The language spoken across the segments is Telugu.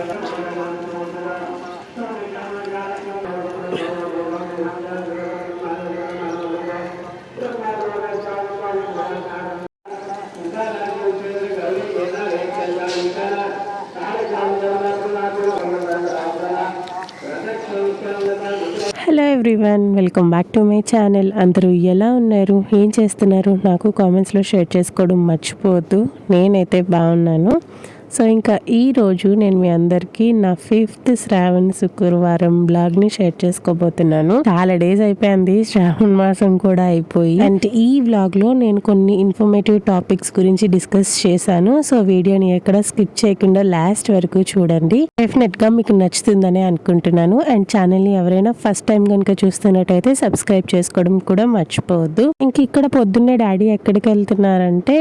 Hello everyone, welcome back to my channel. అందరూ ఎలా ఉన్నారు, ఏం చేస్తున్నారు నాకు కామెంట్స్లో షేర్ చేసుకోవడం మర్చిపోవద్దు. నేనైతే బాగున్నాను. సో ఇంకా ఈరోజు నేను మీ అందరికీ నా 5th శ్రావణ శుక్రవారం బ్లాగ్ని షేర్ చేసుకోబోతున్నాను. చాలా డేస్ అయిపోయింది, శ్రావణ మాసం కూడా అయిపోయి. అండ్ ఈ బ్లాగ్లో నేను కొన్ని ఇన్ఫర్మేటివ్ టాపిక్స్ గురించి డిస్కస్ చేశాను. సో వీడియోని ఎక్కడ స్కిప్ చేయకుండా లాస్ట్ వరకు చూడండి. డెఫినెట్గా మీకు నచ్చుతుందని అనుకుంటున్నాను. అండ్ ఛానల్ని ఎవరైనా ఫస్ట్ టైం కనుక చూస్తున్నట్టయితే సబ్స్క్రైబ్ చేసుకోవడం కూడా మర్చిపోవద్దు. ఇంక ఇక్కడ పొద్దున్నే డాడీ ఎక్కడికి వెళ్తున్నారంటే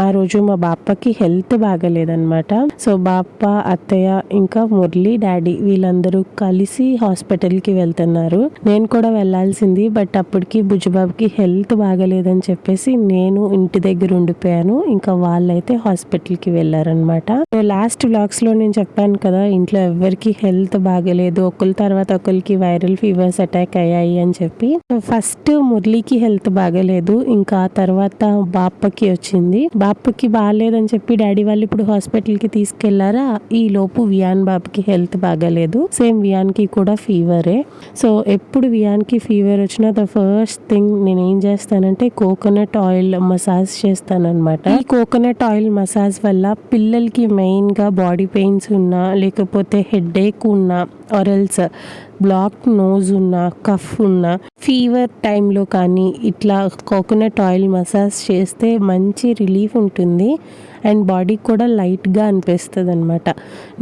ఆ రోజు మా బాప్పకి హెల్త్ బాగాలేదన్నమాట. సో బాప్ప, అత్తయ్య, ఇంకా మురళి, డాడీ వీళ్ళందరూ కలిసి హాస్పిటల్కి వెళ్తున్నారు. నేను కూడా వెళ్లాల్సింది, బట్ అప్పటికి బుజ్జిబాబుకి హెల్త్ బాగలేదని చెప్పేసి నేను ఇంటి దగ్గర ఉండిపోయాను. ఇంకా వాళ్ళైతే హాస్పిటల్కి వెళ్ళారనమాట. లాస్ట్ వ్లాగ్స్ లో నేను చెప్పాను కదా, ఇంట్లో ఎవరికి హెల్త్ బాగలేదు, ఒకరి తర్వాత ఒకరికి వైరల్ ఫీవర్స్ అటాక్ అయ్యాయి అని చెప్పి. ఫస్ట్ మురళికి హెల్త్ బాగలేదు, ఇంకా తర్వాత బాప్పకి వచ్చింది. బాప్పకి బాగాలేదని చెప్పి డాడీ వాళ్ళు ఇప్పుడు హాస్పిటల్ కి తీసుకెళ్లారా. ఈ లోపు వియాన్ బాబుకి హెల్త్ బాగాలేదు. సేమ్ వియాన్ కి కూడా ఫీవరే. సో ఎప్పుడు వియాన్ కి ఫీవర్ వచ్చినా ద ఫస్ట్ థింగ్ నేను ఏం చేస్తానంటే కోకోనట్ ఆయిల్ మసాజ్ చేస్తానన్నమాట. ఈ కోకోనట్ ఆయిల్ మసాజ్ వల్ల పిల్లలకి మెయిన్ గా బాడీ పెయిన్స్ ఉన్నా, లేకపోతే హెడ్ ఏక్ ఉన్నా, ఆరెల్స్ బ్లాక్ నోజ్ ఉన్న, కఫ్ ఉన్న, ఫీవర్ టైంలో కానీ ఇట్లా కోకోనట్ ఆయిల్ మసాజ్ చేస్తే మంచి రిలీఫ్ ఉంటుంది అండ్ బాడీ కూడా లైట్గా అనిపిస్తుంది అనమాట.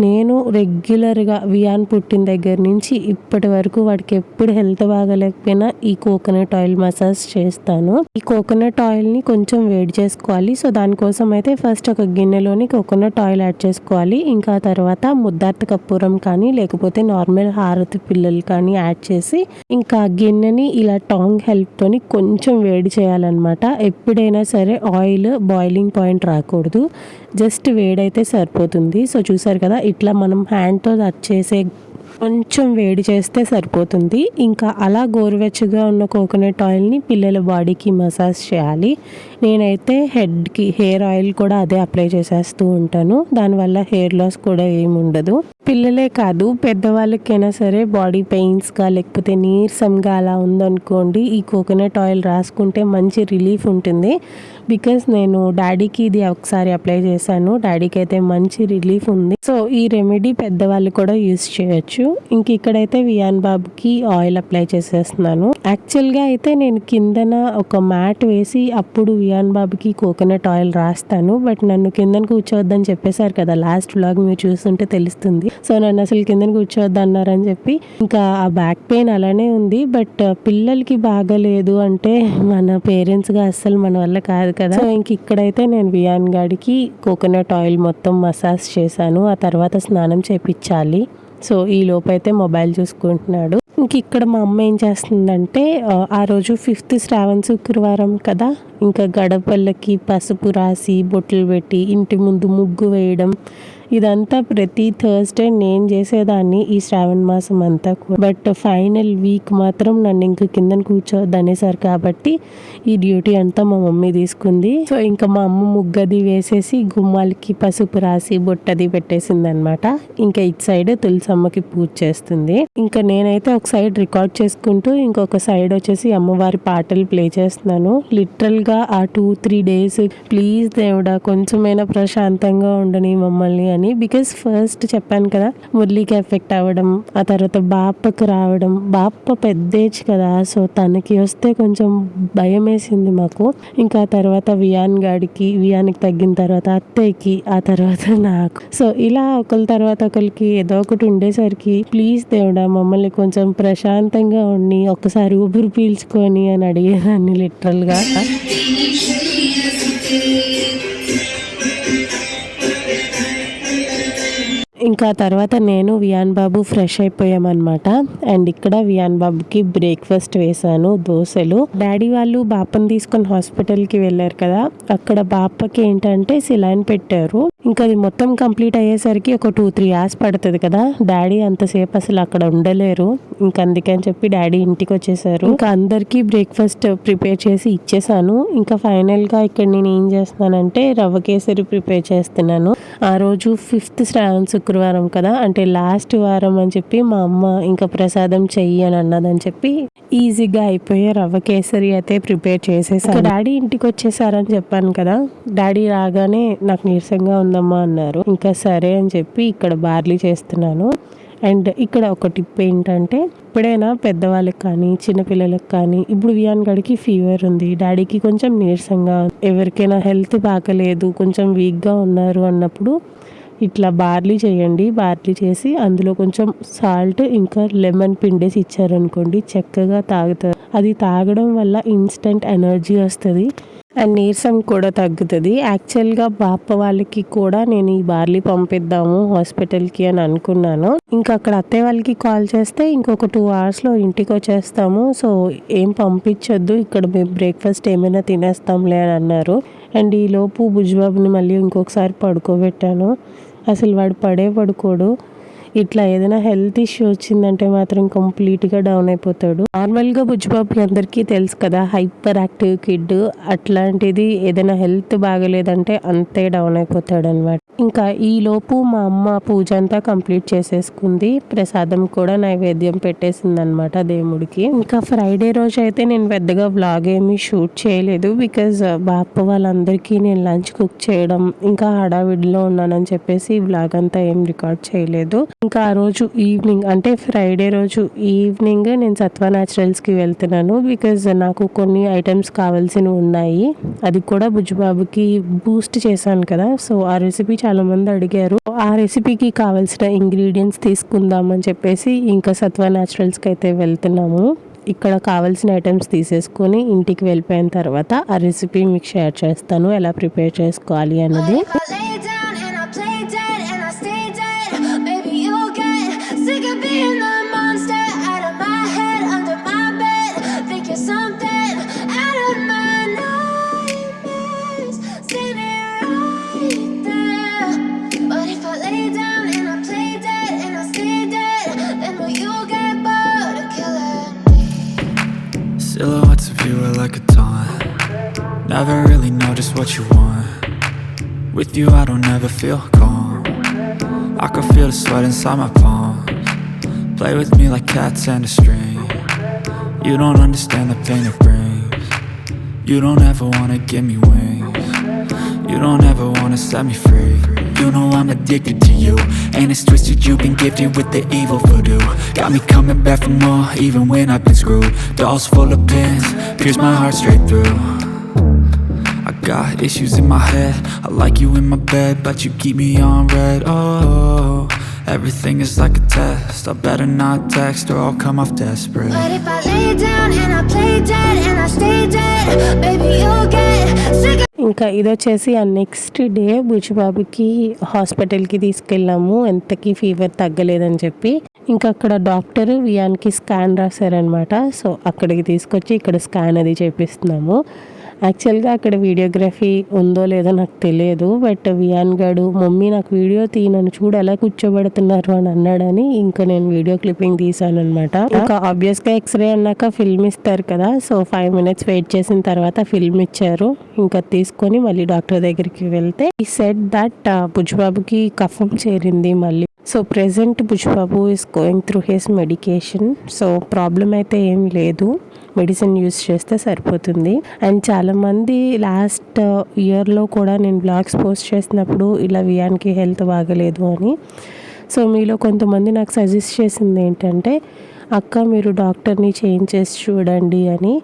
నేను రెగ్యులర్గా వియాన్ పుట్టిన దగ్గర నుంచి ఇప్పటి వరకు వాడికి ఎప్పుడు హెల్త్ బాగాలేకపోయినా ఈ కోకోనట్ ఆయిల్ మసాజ్ చేస్తాను. ఈ కోకోనట్ ఆయిల్ని కొంచెం వేడి చేసుకోవాలి. సో దానికోసం అయితే ఫస్ట్ ఒక గిన్నెలోని కోకోనట్ ఆయిల్ యాడ్ చేసుకోవాలి. ఇంకా తర్వాత ముద్దార్త కర్పూరం కానీ లేకపోతే నార్మల్ హారతి పిల్లలు కానీ యాడ్ చేసి ఇంకా గిన్నెని ఇలా టాంగ్ హెల్ప్ తోని కొంచెం వేడి చేయాలన్నమాట. ఎప్పుడైనా సరే ఆయిల్ బాయిలింగ్ పాయింట్ రాకూడదు, జస్ట్ వేడైతే సరిపోతుంది. సో చూసారు కదా, ఇట్లా మనం హ్యాండ్తో టచ్ చేసే కొంచెం వేడి చేస్తే సరిపోతుంది. ఇంకా అలా గోరువెచ్చగా ఉన్న కోకోనట్ ఆయిల్ని పిల్లల బాడీకి మసాజ్ చేయాలి. నేనైతే హెడ్కి హెయిర్ ఆయిల్ కూడా అదే అప్లై చేసేస్తూ ఉంటాను. దానివల్ల హెయిర్ లాస్ కూడా ఏమి ఉండదు. పిల్లలే కాదు, పెద్దవాళ్ళకైనా సరే బాడీ పెయిన్స్గా లేకపోతే నీరసంగా అలా ఉందనుకోండి, ఈ కోకోనట్ ఆయిల్ రాసుకుంటే మంచి రిలీఫ్ ఉంటుంది. బికాస్ నేను డాడీకి ఇది ఒకసారి అప్లై చేశాను, డాడీకి అయితే మంచి రిలీఫ్ ఉంది. సో ఈ రెమెడీ పెద్దవాళ్ళు కూడా యూస్ చేయొచ్చు. ఇంక ఇక్కడైతే వియాన్ బాబుకి ఆయిల్ అప్లై చేసేస్తున్నాను. యాక్చువల్గా అయితే నేను కిందన ఒక మ్యాట్ వేసి అప్పుడు వియాన్ బాబుకి కోకోనట్ ఆయిల్ రాస్తాను. బట్ నన్ను కిందన కూర్చోవద్దని చెప్పేశారు కదా, లాస్ట్ వ్లాగ్ మీరు చూస్తుంటే తెలుస్తుంది. సో నన్ను అసలు కిందన కూర్చోవద్దు అన్నారని చెప్పి ఇంకా ఆ బ్యాక్ పెయిన్ అలానే ఉంది. బట్ పిల్లలకి బాగలేదు అంటే మన పేరెంట్స్గా అస్సలు మన వల్ల కాదు కదా. సో ఇంక ఇక్కడైతే నేను వియాన్ గాడికి కోకోనట్ ఆయిల్ మొత్తం మసాజ్ చేశాను. ఆ తర్వాత స్నానం చేపించాలి. సో ఈ లోపైతే మొబైల్ చూసుకుంటున్నాడు. ఇంక ఇక్కడ మా అమ్మ ఏం చేస్తుందంటే, ఆ రోజు 5th శ్రావణ శుక్రవారం కదా, ఇంకా గడపల్లకి పసుపు రాసి బొట్లు పెట్టి ఇంటి ముందు ముగ్గు వేయడం, ఇదంతా ప్రతి థర్స్డే నేను చేసేదాన్ని ఈ శ్రావణ మాసం అంతా. బట్ ఫైనల్ వీక్ మాత్రం నన్ను ఇంక కిందన కూర్చోవద్దు అనేసారు కాబట్టి ఈ డ్యూటీ అంతా మా మమ్మీ తీసుకుంది. సో ఇంకా మా అమ్మ ముగ్గది వేసేసి గుమ్మాలకి పసుపు రాసి బొట్టది పెట్టేసింది అనమాట. ఇంకా ఇటు సైడ్ తులసమ్మకి పూజ చేస్తుంది. ఇంకా నేనైతే ఒక సైడ్ రికార్డ్ చేసుకుంటూ ఇంకొక సైడ్ వచ్చేసి అమ్మవారి పాటలు ప్లే చేస్తున్నాను. లిటరల్గా ఆ 2-3 days ప్లీజ్ దేవుడా కొంచెమైనా ప్రశాంతంగా ఉండని మమ్మల్ని అని. బికాస్ ఫస్ట్ చెప్పాను కదా, మురళికి ఎఫెక్ట్ అవ్వడం, ఆ తర్వాత బాప్పకు రావడం. బాప్ప పెద్ద ఏజ్ కదా, సో తనకి వస్తే కొంచెం భయం వేసింది మాకు. ఇంకా తర్వాత వియానికి తగ్గిన తర్వాత అత్తయ్యకి, ఆ తర్వాత నాకు. సో ఇలా ఒకరి తర్వాత ఒకరికి ఏదో ఒకటి ఉండేసరికి ప్లీజ్ దేవుడా మమ్మల్ని కొంచెం ప్రశాంతంగా ఉండి ఒకసారి ఊపిరి పీల్చుకొని అని అడిగేదాన్ని లిటరల్గా. ఇంకా తర్వాత నేను వియాన్ బాబు ఫ్రెష్ అయిపోయామన్నమాట. అండ్ ఇక్కడ వియాన్ బాబుకి బ్రేక్ఫాస్ట్ వేశాను, దోశలు. డాడీ వాళ్ళు బాపని తీసుకొని హాస్పిటల్కి వెళ్ళారు కదా, అక్కడ బాపకి ఏంటంటే సిలైన్ పెట్టారు. ఇంకా అది మొత్తం కంప్లీట్ అయ్యేసరికి ఒక 2-3 hours పడుతుంది కదా, డాడీ అంతసేపు అసలు అక్కడ ఉండలేరు. ఇంకా అందుకని చెప్పి డాడీ ఇంటికి వచ్చేసారు. ఇంకా అందరికీ బ్రేక్ఫాస్ట్ ప్రిపేర్ చేసి ఇచ్చేసాను. ఇంకా ఫైనల్గా ఇక్కడ నేను ఏం చేస్తున్నానంటే రవ్వ కేసరి ప్రిపేర్ చేస్తున్నాను. ఆ రోజు 5th శ్రావణ శుక్రవారం కదా, అంటే లాస్ట్ వారం అని చెప్పి మా అమ్మ ఇంకా ప్రసాదం చెయ్యి అని అన్నదని చెప్పి ఈజీగా అయిపోయే రవ్వ కేసరి అయితే ప్రిపేర్ చేసేసాను. డాడీ ఇంటికి వచ్చేసారని చెప్పాను కదా, డాడీ రాగానే నాకు నీరసంగా ఉందమ్మా అన్నారు. ఇంకా సరే అని చెప్పి ఇక్కడ బార్లీ చేస్తున్నాను. అండ్ ఇక్కడ ఒక టిప్ ఏంటంటే, ఎప్పుడైనా పెద్దవాళ్ళకి కానీ చిన్నపిల్లలకు కానీ, ఇప్పుడు వియాన్ గడికి ఫీవర్ ఉంది, డాడీకి కొంచెం నీరసంగా, ఎవరికైనా హెల్త్ బాగలేదు, కొంచెం వీక్గా ఉన్నారు అన్నప్పుడు ఇట్లా బార్లీ చేయండి. బార్లీ చేసి అందులో కొంచెం సాల్ట్ ఇంకా లెమన్ పిండేసి ఇచ్చారనుకోండి, చక్కగా తాగుతారు. అది తాగడం వల్ల ఇన్స్టెంట్ ఎనర్జీ వస్తుంది అండ్ నీరసం కూడా తగ్గుతుంది. యాక్చువల్గా బాప వాళ్ళకి కూడా నేను ఈ బార్లీ పంపిద్దాము హాస్పిటల్కి అని అనుకున్నాను. ఇంకా అక్కడ అత్తయ్య వాళ్ళకి కాల్ చేస్తే ఇంకొక 2 hours ఇంటికి వచ్చేస్తాము, సో ఏం పంపించొద్దు, ఇక్కడ మేము బ్రేక్ఫాస్ట్ ఏమైనా తినేస్తాంలే అని అన్నారు. అండ్ ఈలోపు బుజ్జిబాబుని మళ్ళీ ఇంకొకసారి పడుకోబెట్టాను. అసలు వాడు పడుకోడు. ఇట్లా ఏదైనా హెల్త్ ఇష్యూ వచ్చిందంటే మాత్రం కంప్లీట్గా డౌన్ అయిపోతాడు. నార్మల్గా బుజ్జిబాబుకి అందరికీ తెలుసు కదా, హైపర్ యాక్టివ్ కిడ్. అట్లాంటిది ఏదైనా హెల్త్ బాగలేదంటే అంతే డౌన్ అయిపోతాడు అనమాట. ఇంకా ఈ లోపు మా అమ్మ పూజ అంతా కంప్లీట్ చేసేసుకుంది, ప్రసాదం కూడా నైవేద్యం పెట్టేసింది అనమాట దేవుడికి. ఇంకా ఫ్రైడే రోజు అయితే నేను పెద్దగా వ్లాగ్ ఏమీ షూట్ చేయలేదు, బికాజ్ బాప వాళ్ళందరికీ నేను లంచ్ కుక్ చేయడం ఇంకా హడావిడిలో ఉన్నానని చెప్పేసి వ్లాగ్ అంతా ఏం రికార్డ్ చేయలేదు. ఇంకా ఆ రోజు ఈవినింగ్, అంటే ఫ్రైడే రోజు ఈవినింగ్ నేను సత్వ న్యాచురల్స్కి వెళ్తున్నాను, బికాజ్ నాకు కొన్ని ఐటమ్స్ కావాల్సినవి ఉన్నాయి. అది కూడా బుజ్జిబాబుకి బూస్ట్ చేశాను కదా, సో ఆ రెసిపీ చాలా మంది అడిగారు. ఆ రెసిపీకి కావాల్సిన ఇంగ్రీడియంట్స్ తీసుకుందామని చెప్పేసి ఇంకా సత్వ న్యాచురల్స్కి అయితే వెళ్తున్నాము. ఇక్కడ కావాల్సిన ఐటమ్స్ తీసేసుకొని ఇంటికి వెళ్ళిపోయిన తర్వాత ఆ రెసిపీ మీకు షేర్ చేస్తాను, ఎలా ప్రిపేర్ చేసుకోవాలి అన్నది. Silhouettes of you are like a taunt. Never really know just what you want. With you I don't ever feel calm. I can feel the sweat inside my palms. Play with me like cats and a string. You don't understand the pain it brings. You don't ever wanna give me wings. You don't ever wanna set me free. You know I'm addicted to you, and it's twisted, you've been gifted with the evil voodoo. Got me coming back for more, even when I've been screwed. Dolls full of pins, pierce my heart straight through. I got issues in my head, I like you in my bed, but you keep me on red. Oh, everything is like a test, I better not text or I'll come off desperate. But if I lay down and I play dead and I stay dead, baby you'll get sick of. ఇంకా ఇది వచ్చేసి ఆ నెక్స్ట్ డే బుజ్జిబాబుకి హాస్పిటల్కి తీసుకెళ్ళాము, ఎంతకీ ఫీవర్ తగ్గలేదని చెప్పి. ఇంకా అక్కడ డాక్టర్ వియాన్కి స్కాన్ రాశారనమాట, సో అక్కడికి తీసుకొచ్చి ఇక్కడ స్కాన్ అది చేపిస్తున్నాము. యాక్చువల్గా అక్కడ వీడియోగ్రఫీ ఉందో లేదో నాకు తెలియదు, బట్ వియాన్ గాడు మమ్మీ నాకు వీడియో నన్ను చూడు ఎలా కూర్చోబెడుతున్నారు అని అన్నాడని ఇంకా నేను వీడియో క్లిప్పింగ్ తీసాను అనమాట. ఇంకా ఆబ్వియస్గా ఎక్స్రే అన్నాక ఫిల్మ్ ఇస్తారు కదా, సో 5 minutes వెయిట్ చేసిన తర్వాత ఫిల్మ్ ఇచ్చారు. ఇంకా తీసుకొని మళ్ళీ డాక్టర్ దగ్గరికి వెళ్తే ఈ సెడ్ దట్ బుజ్జిబాబుకి కఫం చేరింది మళ్ళీ. So present Bujjibabu is going through his medication, so problem అయితే ఏం లేదు, మెడిసిన్ యూస్ చేస్తే సరిపోతుంది. అండ్ చాలామంది లాస్ట్ ఇయర్లో కూడా నేను బ్లాగ్స్ పోస్ట్ చేసినప్పుడు ఇలా వియాన్కి హెల్త్ బాగలేదు అని, సో మీలో కొంతమంది నాకు సజెస్ట్ చేసింది ఏంటంటే అక్క మీరు డాక్టర్ని చేంజ్ చేసి చూడండి అని.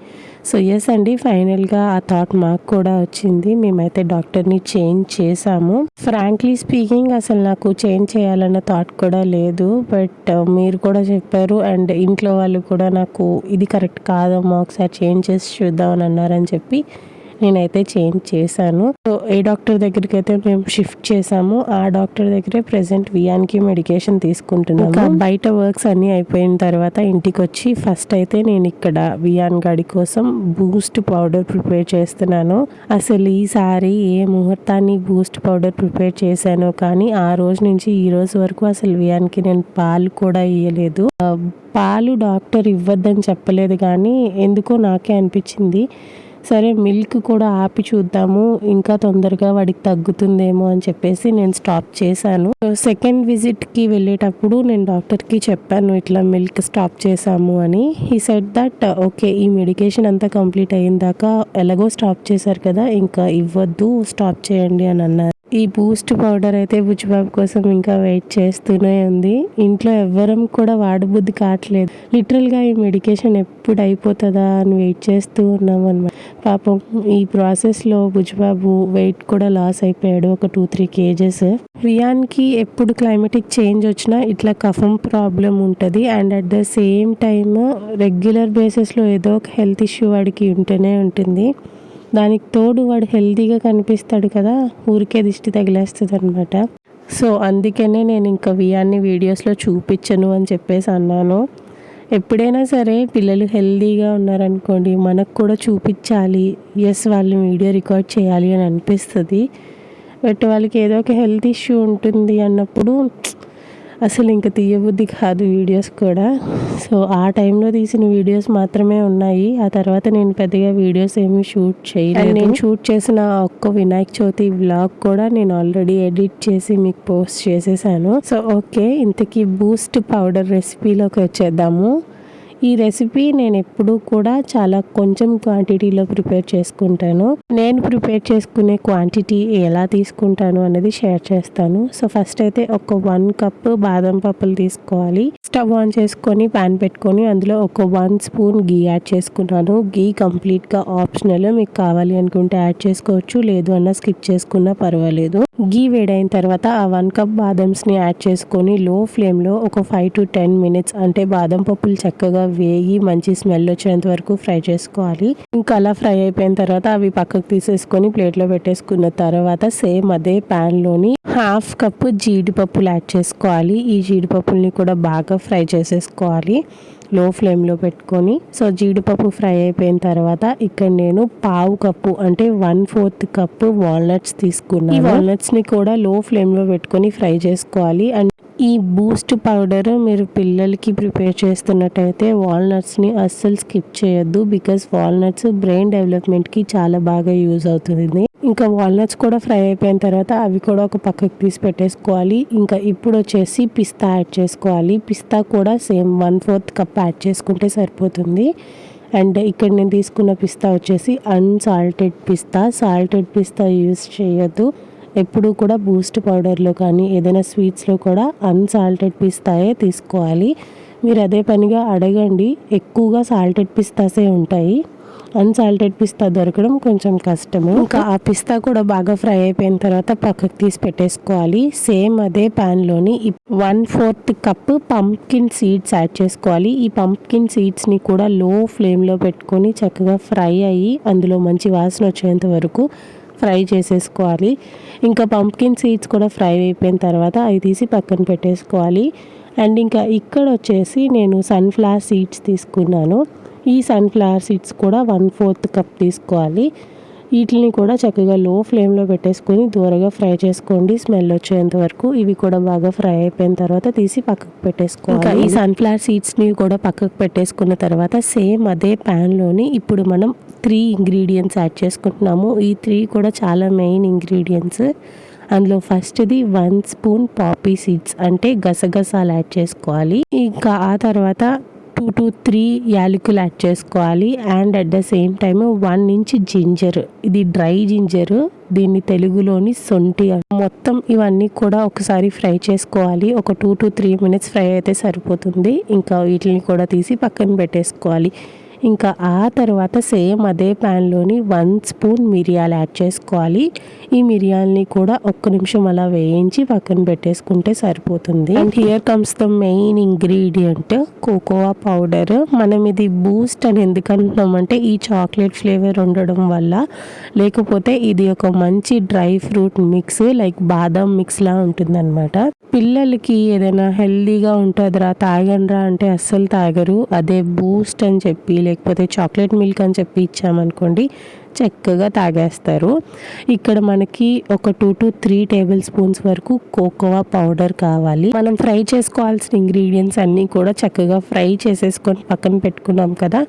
సో ఎస్ అండి, ఫైనల్గా ఆ థాట్ మాకు కూడా వచ్చింది, మేమైతే డాక్టర్ని చేంజ్ చేసాము. ఫ్రాంక్లీ స్పీకింగ్ అసలు నాకు చేంజ్ చేయాలన్న థాట్ కూడా లేదు, బట్ మీరు కూడా చెప్పారు అండ్ ఇంట్లో వాళ్ళు కూడా నాకు ఇది కరెక్ట్ కాదమ్మా ఒకసారి చేంజ్ చేసి చూద్దామని అన్నారని చెప్పి నేనైతే చేంజ్ చేశాను. సో ఏ డాక్టర్ దగ్గరికి అయితే మేము షిఫ్ట్ చేసాము ఆ డాక్టర్ దగ్గరే ప్రెసెంట్ వియాన్కి మెడికేషన్ తీసుకుంటున్నాము. ఇంకా బయట వర్క్స్ అన్నీ అయిపోయిన తర్వాత ఇంటికి వచ్చి ఫస్ట్ అయితే నేను ఇక్కడ వియాన్ గడి కోసం బూస్ట్ పౌడర్ ప్రిపేర్ చేస్తున్నాను. అసలు ఈసారి ఏ ముహూర్తాన్ని బూస్ట్ పౌడర్ ప్రిపేర్ చేశానో కానీ ఆ రోజు నుంచి ఈ రోజు వరకు అసలు వియాన్కి నేను పాలు కూడా ఇయ్యలేదు. పాలు డాక్టర్ ఇవ్వద్దని చెప్పలేదు కానీ ఎందుకో నాకే అనిపించింది సరే మిల్క్ కూడా ఆపి చూద్దాము ఇంకా తొందరగా వాడికి తగ్గుతుందేమో అని చెప్పేసి నేను స్టాప్ చేశాను. సెకండ్ విజిట్కి వెళ్ళేటప్పుడు నేను డాక్టర్కి చెప్పాను ఇట్లా మిల్క్ స్టాప్ చేశాము అని. హీ సెడ్ దట్ ఓకే ఈ మెడికేషన్ అంతా కంప్లీట్ అయిన దాకా ఎలాగో స్టాప్ చేశారు కదా ఇంకా ఇవ్వద్దు స్టాప్ చేయండి అని అన్నారు. ఈ బూస్ట్ పౌడర్ అయితే బుచ్చిబాబు కోసం ఇంకా వెయిట్ చేస్తూనే ఉంది. ఇంట్లో ఎవ్వరం కూడా వాడబుద్ధి కావట్లేదు. లిటరల్గా ఈ మెడికేషన్ ఎప్పుడు అయిపోతుందా అని వెయిట్ చేస్తూ ఉన్నాం అనమాట. పాపం ఈ ప్రాసెస్లో బుచ్చిబాబు వెయిట్ కూడా లాస్ అయిపోయాడు ఒక 2-3 kgs. వియాన్కి ఎప్పుడు క్లైమేటిక్ చేంజ్ వచ్చినా ఇట్లా కఫం ప్రాబ్లం ఉంటుంది and at the same time regular బేసిస్లో ఏదో ఒక హెల్త్ ఇష్యూ వాడికి ఉంటూనే ఉంటుంది. దానికి తోడు వాడు హెల్తీగా కనిపిస్తాడు కదా ఊరికే దిష్టి తగిలేస్తుంది అనమాట. సో అందుకనే నేను ఇంకా వియాన్ని వీడియోస్లో చూపించను అని చెప్పేసి అన్నాను. ఎప్పుడైనా సరే పిల్లలు హెల్తీగా ఉన్నారనుకోండి మనకు కూడా చూపించాలి, ఎస్ వాళ్ళు వీడియో రికార్డ్ చేయాలి అని అనిపిస్తుంది. బట్ వాళ్ళకి ఏదో ఒక హెల్త్ ఇష్యూ ఉంటుంది అన్నప్పుడు అసలు ఇంకా తీయబుద్ధి కాదు వీడియోస్ కూడా. సో ఆ టైంలో తీసిన వీడియోస్ మాత్రమే ఉన్నాయి. ఆ తర్వాత నేను పెద్దగా వీడియోస్ ఏమీ షూట్ చేయలేదు. నేను షూట్ చేసిన ఒక్క వినాయక చవితి వ్లాగ్ కూడా నేను ఆల్రెడీ ఎడిట్ చేసి మీకు పోస్ట్ చేసేసాను. సో ఓకే ఇంతకీ బూస్ట్ పౌడర్ రెసిపీలోకి వచ్చేద్దాము. ఈ రెసిపీ నేను ఎప్పుడూ కూడా చాలా కొంచెం క్వాంటిటీలో ప్రిపేర్ చేసుకుంటాను. నేను ప్రిపేర్ చేసుకునే క్వాంటిటీ ఎలా తీసుకుంటాను అనేది షేర్ చేస్తాను. సో ఫస్ట్ అయితే ఒక 1 కప్ బాదం పప్పులు తీసుకోవాలి. స్టవ్ ఆన్ చేసుకొని ప్యాన్ పెట్టుకొని అందులో ఒక 1 స్పూన్ గీ యాడ్ చేసుకున్నాను. గీ కంప్లీట్గా ఆప్షనల్, మీకు కావాలి అనుకుంటే యాడ్ చేసుకోవచ్చు, లేదు అన్న స్కిప్ చేసుకున్నా పర్వాలేదు. గీ వేడైన తర్వాత ఆ 1 కప్ బాదమ్స్ని యాడ్ చేసుకొని లో ఫ్లేమ్లో ఒక 5 to 10 minutes అంటే బాదం పప్పులు చక్కగా వేగి మంచి స్మెల్ వచ్చేంత వరకు ఫ్రై చేసుకోవాలి. ఇంకా అలా ఫ్రై అయిపోయిన తర్వాత అవి పక్కకు తీసేసుకొని ప్లేట్లో పెట్టేసుకున్న తర్వాత సేమ్ అదే ప్యాన్లోని 1/2 కప్ జీడిపప్పులు యాడ్ చేసుకోవాలి. ఈ జీడిపప్పుల్ని కూడా బాగా ఫ్రై చేసేసుకోవాలి లో ఫ్లేమ్లో పెట్టుకొని. సో జీడిపప్పు ఫ్రై అయిపోయిన తర్వాత ఇక్కడ నేను 1/2 కప్పు అంటే 1/4 కప్పు వాల్నట్స్ తీసుకున్నాను. ఈ వాల్నట్స్ని కూడా లో ఫ్లేమ్లో పెట్టుకొని ఫ్రై చేసుకోవాలి. అండ్ ఈ బూస్ట్ పౌడర్ మీరు పిల్లలకి ప్రిపేర్ చేస్తున్నట్టయితే వాల్నట్స్ని అస్సలు స్కిప్ చేయొద్దు. బికాస్ వాల్నట్స్ బ్రెయిన్ డెవలప్మెంట్కి చాలా బాగా యూజ్ అవుతుంది. ఇంకా వాల్నట్స్ కూడా ఫ్రై అయిపోయిన తర్వాత అవి కూడా ఒక పక్కకు తీసి పెట్టేసుకోవాలి. ఇంకా ఇప్పుడు వచ్చేసి పిస్తా యాడ్ చేసుకోవాలి. పిస్తా కూడా సేమ్ 1/4 కప్ యాడ్ చేసుకుంటే సరిపోతుంది. అండ్ ఇక్కడ నేను తీసుకున్న పిస్తా వచ్చేసి అన్సాల్టెడ్ పిస్తా. సాల్టెడ్ పిస్తా యూజ్ చేయొద్దు. ఎప్పుడు కూడా బూస్ట్ పౌడర్లో కానీ ఏదైనా స్వీట్స్లో కూడా అన్సాల్టెడ్ పిస్తాయే తీసుకోవాలి. మీరు అదే పనిగా అడగండి, ఎక్కువగా సాల్టెడ్ పిస్తాసే ఉంటాయి. అన్సాల్టెడ్ పిస్తా దొరకడం కొంచెం కష్టము. ఇంకా ఆ పిస్తా కూడా బాగా ఫ్రై అయిపోయిన తర్వాత పక్కకు తీసి పెట్టేసుకోవాలి. సేమ్ అదే ప్యాన్లోని 1/4 కప్ పంప్కిన్ సీడ్స్ యాడ్ చేసుకోవాలి. ఈ పంప్కిన్ సీడ్స్ని కూడా లో ఫ్లేమ్లో పెట్టుకొని చక్కగా ఫ్రై అయ్యి అందులో మంచి వాసన వచ్చేంత వరకు ఫ్రై చేసేసుకోవాలి. ఇంకా పంప్కిన్ సీడ్స్ కూడా ఫ్రై అయిపోయిన తర్వాత అవి తీసి పక్కన పెట్టేసుకోవాలి. అండ్ ఇంకా ఇక్కడ వచ్చేసి నేను సన్ఫ్లవర్ సీడ్స్ తీసుకున్నాను. ఈ సన్ఫ్లవర్ సీడ్స్ కూడా 1/4 కప్ తీసుకోవాలి. వీటిని కూడా చక్కగా లో ఫ్లేమ్లో పెట్టేసుకొని దూరగా ఫ్రై చేసుకోండి స్మెల్ వచ్చేంత వరకు. ఇవి కూడా బాగా ఫ్రై అయిపోయిన తర్వాత తీసి పక్కకు పెట్టేసుకోవాలి. ఇంకా ఈ సన్ఫ్లవర్ సీడ్స్ని కూడా పక్కకు పెట్టేసుకున్న తర్వాత సేమ్ అదే ప్యాన్లోని ఇప్పుడు మనం 3 ఇంగ్రీడియంట్స్ యాడ్ చేసుకుంటున్నాము. ఈ 3 కూడా చాలా మెయిన్ ఇంగ్రీడియంట్స్. అందులో ఫస్ట్ది 1 స్పూన్ పాపీ సీడ్స్ అంటే గసగసాలు యాడ్ చేసుకోవాలి. ఇంకా ఆ తర్వాత 2 to 3 యాలకులు యాడ్ చేసుకోవాలి. And at the same time 1 inch ginger, ఇది డ్రై జింజర్, దీన్ని తెలుగులోని సొంటి. మొత్తం ఇవన్నీ కూడా ఒకసారి ఫ్రై చేసుకోవాలి. ఒక 2 to 3 minutes ఫ్రై అయితే సరిపోతుంది. ఇంకా వీటిని కూడా తీసి పక్కన పెట్టేసుకోవాలి. ఇంకా ఆ తర్వాత సేమ్ అదే ప్యాన్లోని 1 స్పూన్ మిరియాలు యాడ్ చేసుకోవాలి. ఈ మిరియాలని కూడా ఒక్క నిమిషం అలా వేయించి పక్కన పెట్టేసుకుంటే సరిపోతుంది. And here comes the main ingredient cocoa powder. మనం ఇది బూస్ట్ అని ఎందుకు అంటున్నామంటే ఈ చాక్లెట్ ఫ్లేవర్ ఉండడం వల్ల, లేకపోతే ఇది ఒక మంచి డ్రై ఫ్రూట్ మిక్స్ లైక్ బాదం మిక్స్ లా ఉంటుందన్నమాట. పిల్లలకి ఏదైనా హెల్దీగా ఉంటుందిరా తాగండ్రా అంటే అస్సలు తాగరు. అదే బూస్ట్ అని చెప్పి లేకపోతే చాక్లెట్ మిల్క్ అని చెప్పి ఇచ్చామనుకోండి చక్కగా తాగేస్తారు. ఇక్కడ మనకి ఒక 2 to 3 టేబుల్ స్పూన్స్ వరకు కోకోవా పౌడర్ కావాలి. మనం ఫ్రై చేసుకోవాల్సిన ఇంగ్రీడియంట్స్ అన్నీ కూడా చక్కగా ఫ్రై చేసేసుకొని పక్కన పెట్టుకున్నాం కదా,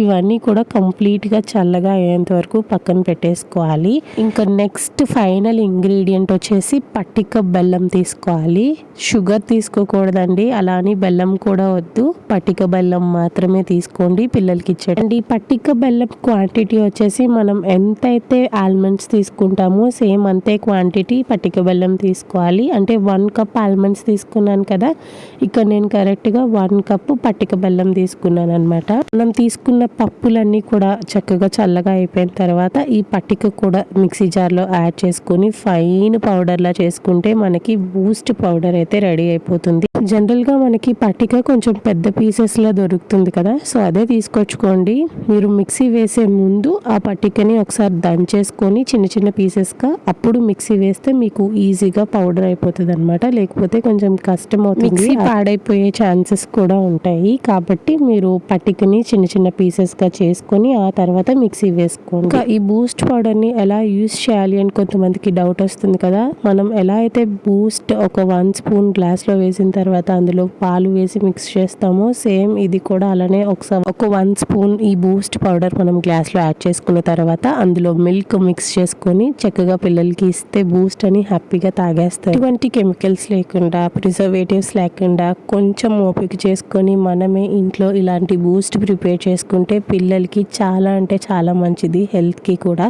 ఇవన్నీ కూడా కంప్లీట్గా చల్లగా అయ్యేంత వరకు పక్కన పెట్టేసుకోవాలి. ఇంకా నెక్స్ట్ ఫైనల్ ఇంగ్రీడియంట్ వచ్చేసి పట్టిక బెల్లం తీసుకోవాలి. షుగర్ తీసుకోకూడదండి, అలానే బెల్లం కూడా వద్దు, పట్టిక బెల్లం మాత్రమే తీసుకోండి పిల్లలకి ఇచ్చేయండి. పట్టిక బెల్లం క్వాంటిటీ వచ్చేసి మనం ఎంతైతే ఆల్మండ్స్ తీసుకుంటామో సేమ్ అంతే క్వాంటిటీ పట్టిక బెల్లం తీసుకోవాలి. అంటే 1 కప్ ఆల్మండ్స్ తీసుకున్నాను కదా, ఇక్కడ నేను కరెక్ట్గా 1 కప్ పట్టిక బెల్లం తీసుకున్నాను అనమాట. మనం తీసుకున్న పప్పులన్నీ కూడా చక్కగా చల్లగా అయిపోయిన తర్వాత ఈ పట్టిక కూడా మిక్సీ జార్లో యాడ్ చేసుకొని ఫైన్ పౌడర్లా చేసుకుంటే మనకి బూస్ట్ పౌడర్ అయితే రెడీ అయిపోతుంది. జనరల్గా మనకి పట్టిక కొంచెం పెద్ద పీసెస్లో దొరుకుతుంది కదా, సో అదే తీసుకొచ్చుకోండి. మీరు మిక్సీ వేసే ముందు ఆ పట్టికని ఒకసారి దంచేసుకొని చిన్న చిన్న పీసెస్గా అప్పుడు మిక్సీ వేస్తే మీకు ఈజీగా పౌడర్ అయిపోతుంది అనమాట. లేకపోతే కొంచెం కష్టం అవుతుంది, మిక్సీ పాడైపోయే ఛాన్సెస్ కూడా ఉంటాయి. కాబట్టి మీరు పట్టికని చిన్న చిన్న పీసెస్గా చేసుకొని ఆ తర్వాత మిక్సీ వేసుకోండి. ఇంకా ఈ బూస్ట్ పౌడర్ని ఎలా యూస్ చేయాలి అని కొంతమందికి డౌట్ వస్తుంది కదా. మనం ఎలా అయితే బూస్ట్ ఒక 1 స్పూన్ గ్లాస్లో వేసిన తర్వాత అందులో పాలు వేసి మిక్స్ చేస్తామో సేమ్ ఇది కూడా అలానే ఒకసారి ఒక 1 స్పూన్ ఈ బూస్ట్ పౌడర్ మనం గ్లాస్లో యాడ్ చేసుకున్న తర్వాత అందులో మిల్క్ మిక్స్ చేసుకొని చక్కగా పిల్లలకి ఇస్తే బూస్ట్ అని హ్యాపీగా తాగేస్తారు. ఎటువంటి కెమికల్స్ లేకుండా, ప్రిజర్వేటివ్స్ లేకుండా కొంచెం ఓపిక చేసుకొని మనమే ఇంట్లో ఇలాంటి బూస్ట్ ప్రిపేర్ చేసుకుంటే పిల్లలకి చాలా అంటే చాలా మంచిది, హెల్త్కి కూడా.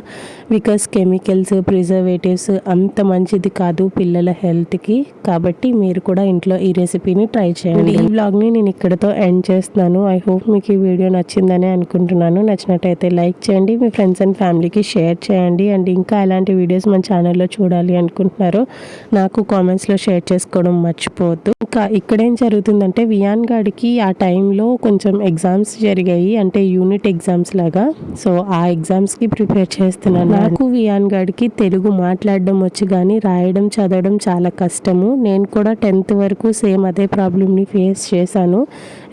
బికాస్ కెమికల్స్, ప్రిజర్వేటివ్స్ అంత మంచిది కాదు పిల్లల హెల్త్కి. కాబట్టి మీరు కూడా ఇంట్లో ఈ రెసిపీని ట్రై చేయండి. ఈ వ్లాగ్ని నేను ఇక్కడతో ఎండ్ చేస్తున్నాను. ఐ హోప్ మీకు ఈ వీడియో నచ్చిందని అనుకుంటున్నాను. నచ్చినట్టయితే లైక్ చేయండి, మీ ఫ్రెండ్స్ అండ్ ఫ్యామిలీకి షేర్ చేయండి. అండ్ ఇంకా ఎలాంటి వీడియోస్ మన ఛానల్లో చూడాలి అనుకుంటున్నారో నాకు కామెంట్స్లో షేర్ చేసుకోవడం మర్చిపోవద్దు. ఇంకా ఇక్కడేం జరుగుతుందంటే వియాన్ గాడికి ఆ టైంలో కొంచెం ఎగ్జామ్స్ జరిగాయి, అంటే యూనిట్ ఎగ్జామ్స్ లాగా. సో ఆ ఎగ్జామ్స్కి ప్రిపేర్ చేస్తున్నాను. నాకు వియాన్ గాడికి తెలుగు మాట్లాడడం వచ్చు కానీ రాయడం చదవడం చాలా కష్టము. నేను కూడా 10th వరకు సేమ్ అదే ప్రాబ్లమ్ని ఫేస్ చేశాను.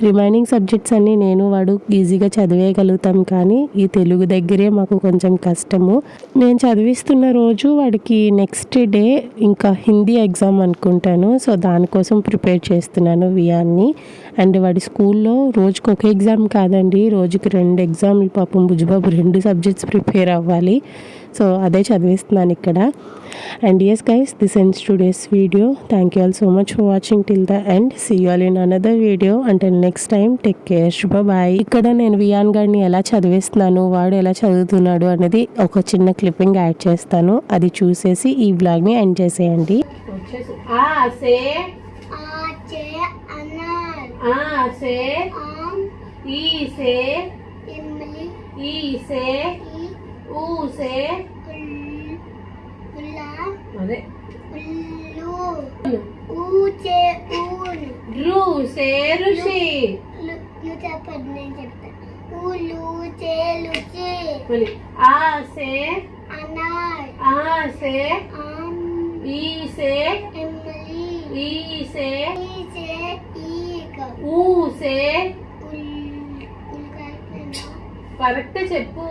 రిమైనింగ్ సబ్జెక్ట్స్ అన్నీ నేను వాడు ఈజీగా చదివేయగలుగుతాం, కానీ ఈ తెలుగు దగ్గరే మాకు కొంచెం కష్టము. నేను చదివిస్తున్న రోజు వాడికి నెక్స్ట్ డే ఇంకా హిందీ ఎగ్జామ్ అనుకుంటాను. సో దానికోసం ప్రిపేర్ చేస్తున్నాను వియాన్ని. అండ్ వాడి స్కూల్లో రోజుకి ఒక ఎగ్జామ్ కాదండి, రోజుకి 2 ఎగ్జామ్లు. పాపం బుజ్జిబాబు 2 సబ్జెక్ట్స్ ప్రిపేర్ అవ్వాలి. సో అదే చదివిస్తున్నాను ఇక్కడ. And yes guys, this ends today's video. Thank you all so much for watching till the end. See you all in another video. Until next time, take care. Bye. ఇక్కడ నేను వియాన్ గారిని ఎలా చదివిస్తున్నాను, వాడు ఎలా చదువుతున్నాడు అనేది ఒక చిన్న క్లిప్పింగ్ యాడ్ చేస్తాను. అది చూసేసి ఈ వ్లాగ్ని ఎండ్ చేసేయండి. అదే రు సే ఋషి. ఆ సే ఈ సే ఈ సే ఊ సే. కరెక్ట్ చెప్పు.